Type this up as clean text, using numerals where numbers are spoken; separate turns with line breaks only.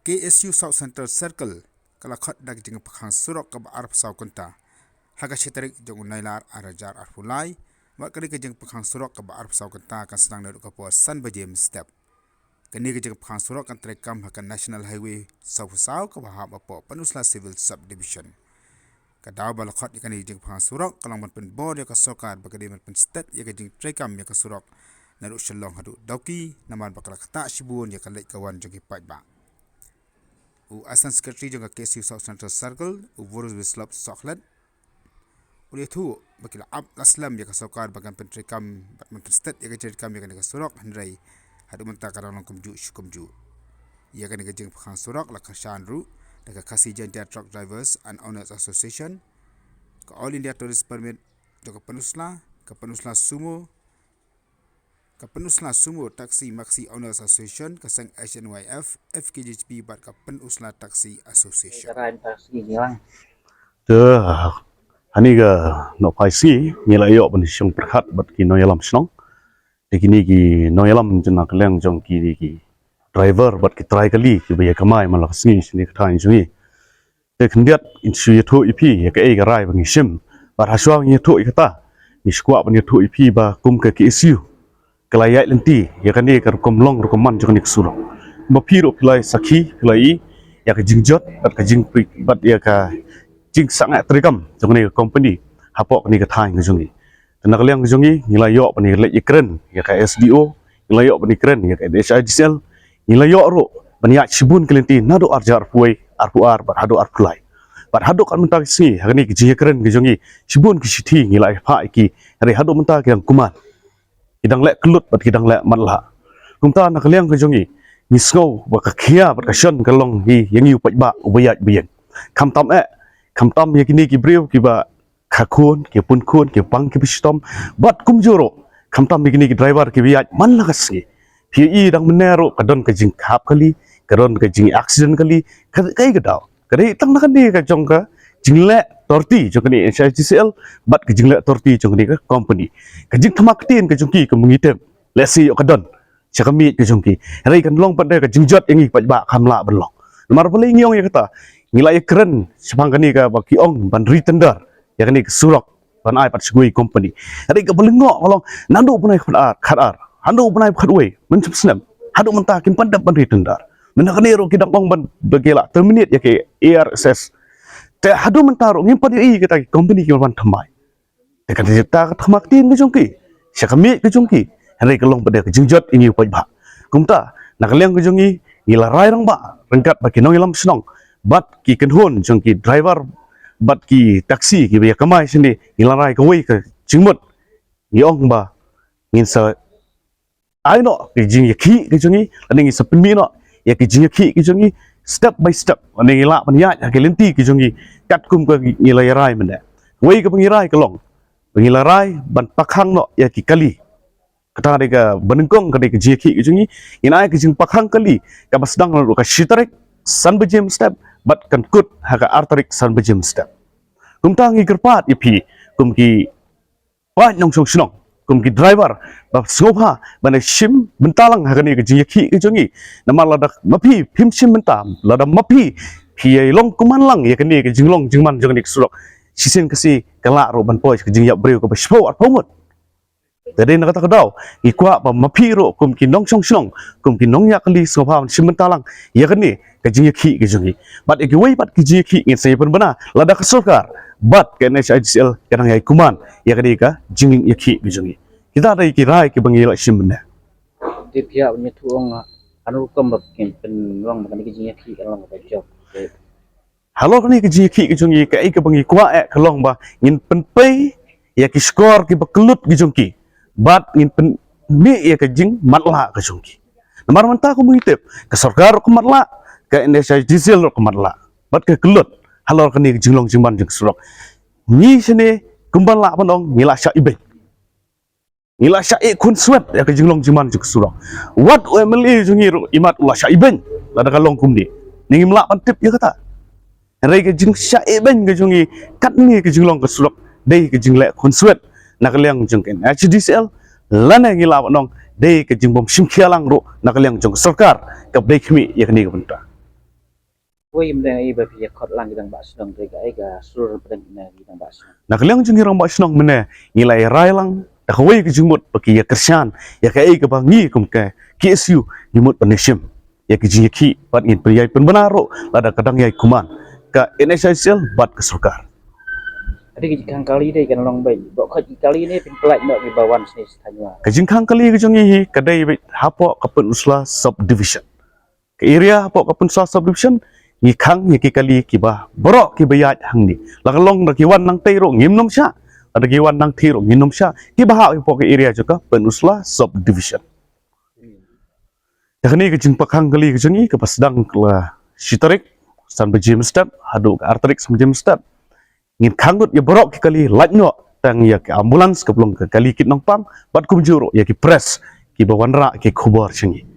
KSU South Central Circle kalakhat dag jeng pakhang surok ka arp saw konta haga shitarik jeng unailar arajar arfulai mak kali ke jeng pakhang surok ka arp saw konta kan sedang naduk ka puas san bajem step kini ke jeng pakhang surok kan terekam hakan National Highway saw ka bahab apo Penusla Civil Subdivision kadaw balakhat ikan jeng pakhang surok kalang man pen board ya ka sokar bagade man pen step ya ke jeng terekam ya ka surok naduk shalong hadu dauki naman bakal kata shibun ya kalai kawan jogi pajba u Assistant Secretary jangka KSU South Central Circle u Vorus Bislop Soklet u itu bakil ab aslam ya kasokar bagan pentrikam batman state ya kejadikan ya kan surok handrai hadu menta karang kumju syukumju ya kan kejeng pakhang surok la kashanru daga kasi jantia truck drivers and owners association ke all India tourist permit jangka penusla sumo ke Penusla Sumo Taxi Maxi Owners Association ke sang HNYF FKJHP bat ke Penusla Taxi Association.
Hani ga no pai si ngila yo ban sing perkhat bat ki no yalam snong de kini ki no yalam jena kleng jong ki driver bat ki try kali ki ba kamai malak sni sni khain jungi de khndiat in su yatho ipi ya ka e ga rai bang sim bat haswa yatho ikata ni skwa ban yatho ipi ba kum ka ki issue kelayat lenti ya kan dia kerkom long rekoman jangan diksurang mapiro pilai sakhi pilai ya ke jingjot bat ke jing bat ya ka jing sangat terikam jangan ni company hapok ni ke thai ngajungi tenak liang ngajungi nilayo pani lek ikren ya ka SDO nilayo pani kren ya ka DHIDCL nilayo ro banyak sibun kelenti nado arjar puai arpuar bat hado arpulai bat hado kan mentak si hagani ke jing kren ngajungi sibun ki sithi ngilai pha ki hari hado mentak yang kuman kidang lek kelut bat kidang lek matlah kumta nak liang ke jongi nisgo ba ka khia bat ka shon ka long hi yang yu pat ba ubayat bien kam tam ya kini ki brew ki ba khakun ki pun khun ki pang ki pistom bat kum juro kam tam ya kini ki driver ki biat man la kasi pi dang menero ka don ka jing khap kali ka don ka jing accident kali kai ka daw kadai tang nak ni ka jong ka jingle torti jong ni HICL bat ke jingle torti jong ni ka company ka jing thamak tin ka jong ki ka mengitem lesi yo ka don chakami ka jong ki rai kan long pat ka jingjot yangi pat ba khamla belong mar pale ngiong ya kata ngila ya keren sepang kani ka ba ki ong ban retender ya kani ka surok ban ai pat sugui company rai ka belengo kolong nandu punai khatar handu punai khatwe men snem hadu mentakin pandap ban retender menakani ro kidang ong ban begela terminate ya ke ARSS te hadu mentaro ngimpat i kita company ki ban thamai te kan ta thamak tin ke jongki syakami ke jongki henry kelong pada ke jingjot ini upai ba kumta nak leng ke jongi ngila rai rang ba rengkat ba ki nong ilam snong bat ki kenhon jongki driver bat ki taxi ki ba kamai sini ngila rai ke wei ke jingmot ngiong ba ngin sa ai no ki jing yakhi ke jongi aning sa pinmi no ya ki jing yakhi ke jongi step by step ane ngila panya ya ke lenti ki jongi kat kum ke ngila rai menda wei ke pengirai ke long pengila rai ban pakhang no ya ki kali kata dega benengkong ke jeki ki jongi ina ke jing pakhang kali ka basdang ro ka shitarik san bejem step bat kan kut ha ka artarik san bejem step kum tangi kerpat ipi kum ki pa nyong song snong kum ki driver ba sngopha ban shim bentalang ha ni ke jeki ki jongi nama ladak mapi phim shim bentam ladak mapi pi long kuman lang ya kini ke jinglong jingman jong dik surok sisin kasi kala ro ban poi ke jing yap breu ko baspo at pomot tadi nak kata kedau ikwa ba mapi ro kum ki nong song snong kum ki nong yak li sngopha shim bentalang ya kini ke jing yaki ke jongi bat ek wei bat ki jeki ngin sai pen bana ladak sokar bat ke NHICL kadang yai kuman ya kini ka jing yaki ke jongi kita ada kirai ke bangila shim benda
di pihak punya tuang anu kam bakin pen long makan ke jing yaki long ba job
halo kani ke jiki ke jongi ke ai ke bangi kwa ek kelong ba ngin pen pei ya ki skor ki baklut ki jongki bat ngin pen mi ya ke jing matla ke jongki namar menta ko muitep ke sarkar ko matla ke Indonesia diesel ko matla bat ke kelut halo kani ke jinglong jingman jing surok ni sini kumbal la panong ngila sya ibe ngila sya e kun swet ya ke jinglong jingman jing surok wat emeli jongi imat ulah sya iben la da kalong kumdi ningi mla pantip ya kata rai ke jing sya e ben ke jongi kat ni ke jinglong ke surok dei ke jingle kun swet nak liang jong ken HDCL lana ngila panong dei ke jingbom simkhialang ro nak liang jong sarkar ke dei khmi ya kini ke benta
Woi mendang ai ba pia khot lang dang ba sedang de ai ga sur pedang ina dang ba sedang.
Na kaliang jeng irang ba sinong mene ngilai rai lang da kawai ke jumut baki ya kersian ya kai ke bangi kum ke KSU jumut penishim ya ke jing ki pat ngin priyai penbenaro lada kadang yai kuman ka NSICL bat ke surkar.
Adi ki kang kali dei kan long bai. Bok khot kali ni pin pelak no bi bawan sini tanya.
Ka jing kang kali ke jong hi kadai hapo kapun usla subdivision. Ke area hapo kapun usla subdivision ni khang ni ki kali ki ba borok ki bayat hang ni lakalong da ki wan nang teiro ngim nom sya ada ki wan nang teiro ngim nom sya ki ba ha po ke area joka penusla subdivision yakni ke jing pakhang kali ke jengi ke pasdang kala shitarik san bejim step hadu ke arterik sam bejim step ngin khangut ya borok ki kali lajno tang ya ke ambulans ke belum ke kali kit nong pam bat kum juro ya ki press ki bawanra ki khubor jengi